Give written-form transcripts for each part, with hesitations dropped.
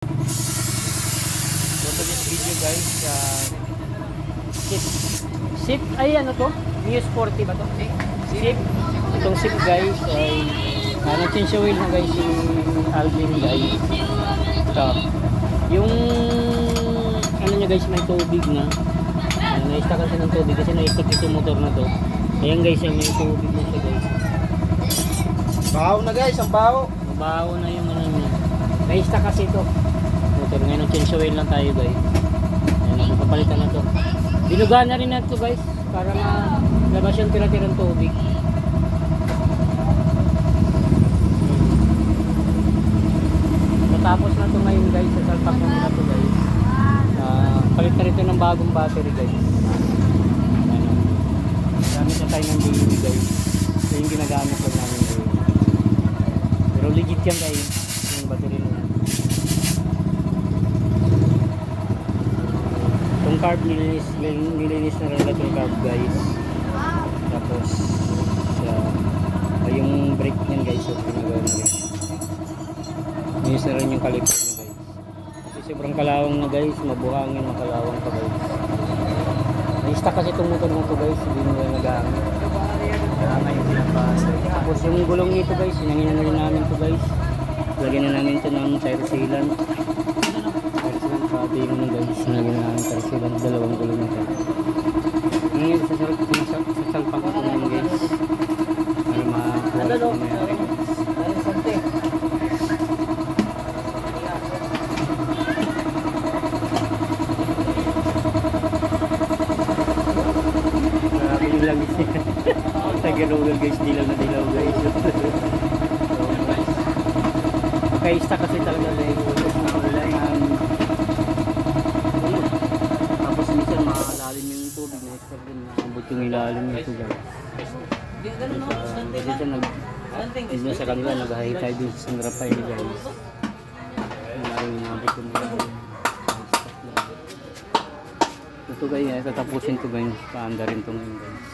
So for this video guys, Sip ay ano to? Mio Sporty ba to? Sip. Itong Sip guys ay nag-change oil na guys si Alvin guys. Ito. Yung ano niya guys, may tubig na. Na-stack kasi ng tubig kasi na-stack itong motor na to. Ayan guys, yung may tubig na siya guys. Baho na guys, ang baho. Mabaho na yung ano niya. Na-stack kasi ito motor. Ngayon nag-change oil lang tayo guys. Ayan, papalitan na to. Binugaan na rin natin guys para malabas yung tira-tirang tubig. Tapos na to ngayon guys, sa salpak na to guys. Palit na rito ng bagong battery guys. Gamit na tayo ng daily guys. Ito yung ginagamit lang namin ngayon. Pero legit yan guys, yung battery na yan. Itong carb nilinis na rin na itong carb guys. Tapos yung brake niyan guys, so pinagawa na rin. Nilinis na rin yung caliper niya guys. Kasi sobrang kalawang na guys, mabuhangin, makalawang pa guys. Na-stack kasi itong motor mo to guys, hindi mo na nagamit. Kaya ngayon pinapasa. Tapos yung gulong nito guys, sinangin na rin namin to guys. Lagyan na namin ito ng tire sealant. Tire sealant pati yun guys, sinagyan na namin tire sealant, dalawang gulong nito. Ngayon sa salpak ito ngayon guys. Para makakuha ito mayari guys. Lang taga-roller guys, dilaw na dilaw guys. Kakaista kasi talaga guys, na ulan. Tapos minsan makakalalim yung tubig na extra din, nakabot yung ilalim nito guys. Dito dito sa kanila nag-high tide din sa Rapay guys. Maraming nabot yung ilalim. Ito guys, tatapusin ko guys, paanda rin ito ngayon guys.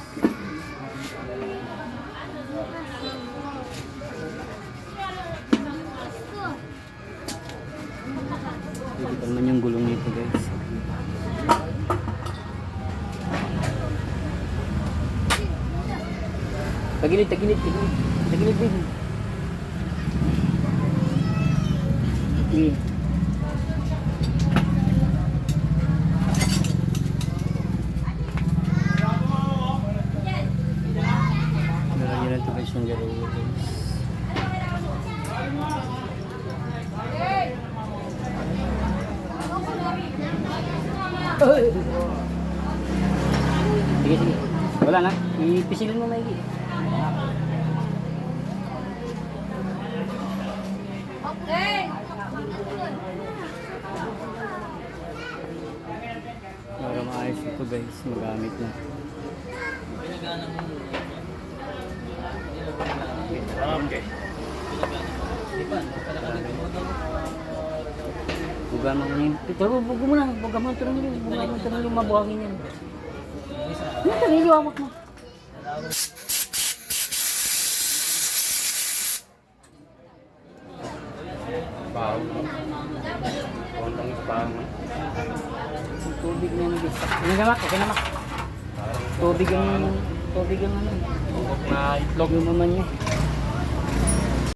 Dito naman yung gulong nito guys. Tagilid din. Tagilid. Yung garo guys. Sige. Wala na. Ipisilin mo maigi. Okay. Para maayos ito guys, magamit na. Okay. Buga mo ngayon. Pero buga mo ito mabuhangin yan. Ito rin yung awak mo. Baho. Kontang ispahan mo. Tubig na yung bisa. Nagamak, okay naman. Tubig ang ano. Na itlog yung naman niya.